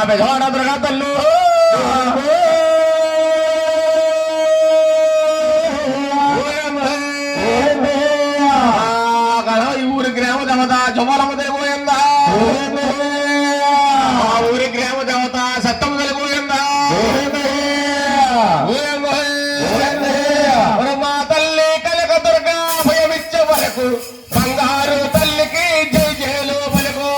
పెదవాడ దుర్గా తల్లు ఈ ఊరి గ్రామ దేవత జమాలమ్మ తెలిపోయిందా ఆ ఊరి గ్రామ దేవత సత్తమ్మ తెలిపోయిందా మా తల్లి కనక దుర్గా భయమిచ్చే వరకు బంగారు తల్లికి జై జయలు పలుకు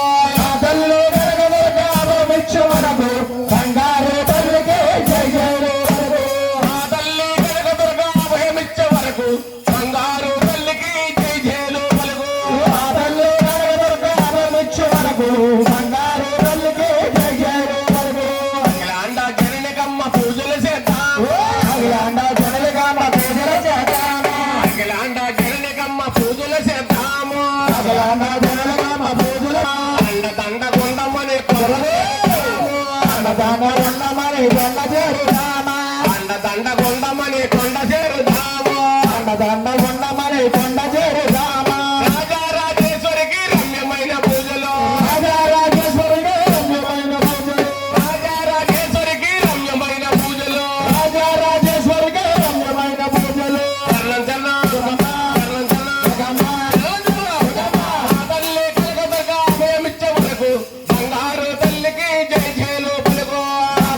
తల్లి కనక దుర్గా భయమిచ్చే వరకు బంగారు తల్లికి జై జయలు పలుకు మా తల్లి కనక దుర్గా భయమిచ్చే వరకు బంగారు తల్లికి జై జయలు పలుకు మా తల్లి కనక దుర్గా భయమిచ్చే వరకు బంగారు తల్లికి జై జయలు పలుకు అఖిలాండ జననికమ్మ పూజలు చేద్దాం అఖిలాండ జననికమ్మ పూజలు చేద్దాం అఖిలాండ జననికమ్మ పూజలు చేద్దాము అఖిలాండ జననికమ్మ పూజలు దండ గుండమని దండ గుండమని కొండ చేరుదామా దండ గుండమని కొండ చేరుదాము దండ గుండమని కొండ చేరుదామా రాజారాజేశ్వరికి రమ్యమైన పూజలు రాజారాజేశ్వరికి రమ్యమైన పూజలు రాజారాజేశ్వరికి రమ్యమైన పూజలు రాజారాజేశ్వరికి రమ్యమైన పూజలు చరణం చరణం తల్లి కనకదుర్గా భయమిచ్చే వరకు బంగారు తల్లికి జై జయలు పలుకు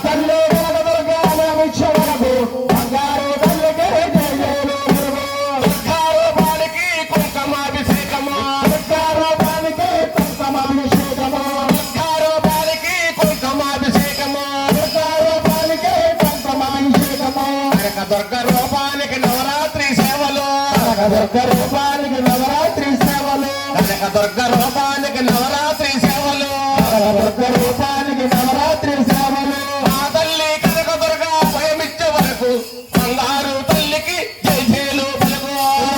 తల్లి కనకదుర్గా భయమిచ్చే వరకు బంగారు తల్లికి జై జయలు పలుకు దుర్గారూపానికి కుంకుమాభిషేకము దుర్గారూపానికి కుంకుమాభిషేకము దుర్గారూపానికి కుంకుమాభిషేకము దుర్గారూపానికి కుంకుమాభిషేకము కనకదుర్గ రూపానికి నవరాత్రి సేవలు కనకదుర్గ రూపానికి నవరాత్రి సేవలు కనకదుర్గ రూపానికి నవరాత్రి సేవలు కనకదుర్గ రూపానికి నవరాత్రి సేవలు ఆ తల్లి కనకదుర్గ భయమిచ్చే వరకు బంగారు తల్లికి జై జయలు పలుకు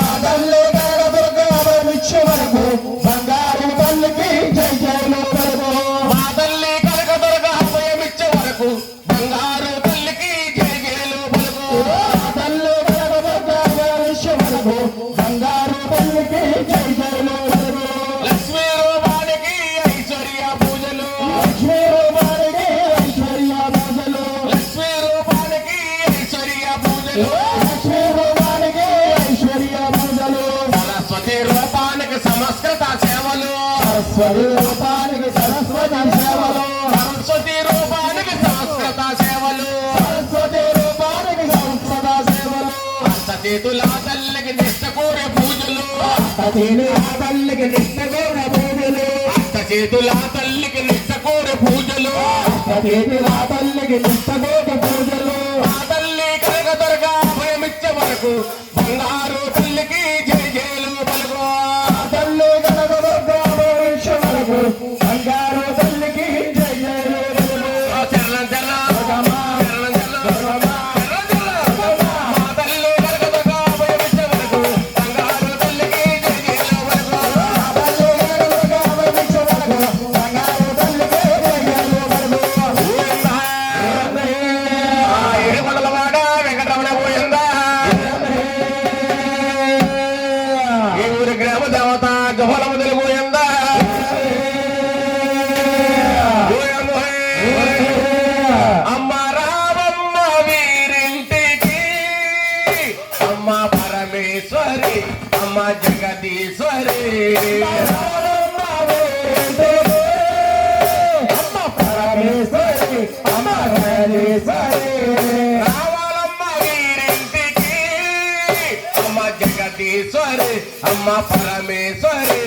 ఆ తల్లి కనకదుర్గ భయమిచ్చే వరకు బంగారు తల్లికి జై జయలు పలుకు మా తల్లి కనకదుర్గ భయమిచ్చే వరకు బంగారు తల్లికి జై జయలు పలుకు ఆ తల్లి కనకదుర్గ భయమిచ్చే వరకు బంగారు తల్లికి జై జయలు పలుకు లక్ష్మీ రూపానికి ఐశ్వర్య పూజలు లక్ష్మీ రూపానికి ఐశ్వర్య పూజలు లక్ష్మీ రూపానికి ఐశ్వర్య పూజలు లక్ష్మీ రూపానికి ఐశ్వర్య పూజలు సరస్వతి రూపానికి సంస్కృత సేవలు సరస్వతి రూపానికి సరస్వతి సేవలు సరస్వతి రూపానికి సంస్కృత సేవలు సరస్వతి రూపానికి సంస్కృత సేవలు అష్టచేతుల తల్లికి నిష్ట కోరే పూజలు అష్టచేతుల తల్లికి నిష్ట కోరే పూజలు అష్టచేతుల తల్లికి నిష్ట కోరే పూజలు అష్టచేతుల తల్లికి నిష్ట కోరే పూజలు ఆ తల్లి కనకదుర్గ భయమిచ్చే వరకు బంగారు తల్లికి జై జయలు పలుకు ఆ తల్లి కనకదుర్గ భయమిచ్చే వరకు బంగారు తల్లికి జై జయలు పలుకు చరణం చరణం మా తల్లి కనకదుర్గ భయమిచ్చే వరకు బంగారు తల్లికి జై జయలు పలుకు ఆ తల్లి కనకదుర్గ భయమిచ్చే వరకు బంగారు తల్లికి జై జయలు పలుకు ఏడుకొండలవాడ వెంకటరమణ పోయిందా ఈ ఊరి గ్రామ దేవత జహోలమ్మ తెలిపోయిందా అమ్మ రామమ్మ వీరింటికి అమ్మ పరమేశ్వరి అమ్మ జగదీశ్వరి రామమ్మ వీరింటికి అమ్మ పరమేశ్వరి అమ్మ జగదీశ్వరి రావాలమ్మ వీరింటికి అమ్మ జగదీశ్వరి అమ్మ పరమేశ్వరి